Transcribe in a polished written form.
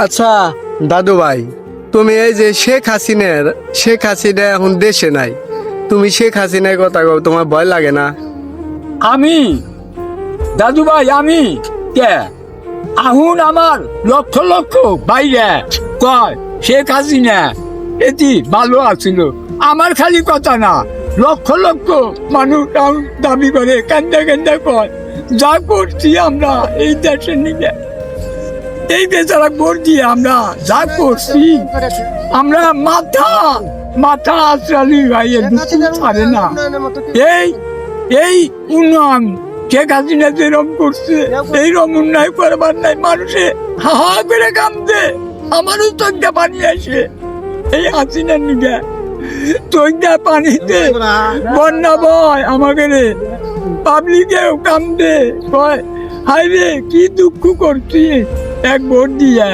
আচ্ছা দাদু ভাই, তুমি এই যে শেখ হাসিনা এখন দেশে নাই, তুমি শেখ হাসিনার কথা কও, তোমার ভয় লাগে না? আমি দাদু ভাই আমি কে আহুন আমার লক্ষ লক্ষ বাইরে কয় শেখ হাসিনা এটি ভালো আছিল। আমার খালি কথা না, লক্ষ লক্ষ মানুষ দাবি করে কান্দা কান্দা কয় যা করছি আমরা এই দেশের নিয়ে, এই বেচারা ভোট দিয়ে আমরা যা করছি, আমরা মাথা আশ্রালি ভাইয়ে পারে না। এই এই উন্নয়ন শেখ হাসিনা যেরকম করছে এইরকম উন্নয়ন করবার নাই, মানুষে হা হা করে কান্দে। আমারও চোখটা পানি আসে এই হাসিনার নিগে, চোখটা পানিতে বন্যা বয় আমাকে রে, পাবলিকেও কান্দে কয় হায় রে কি দুঃখ করছি এক ভোট দিয়ে।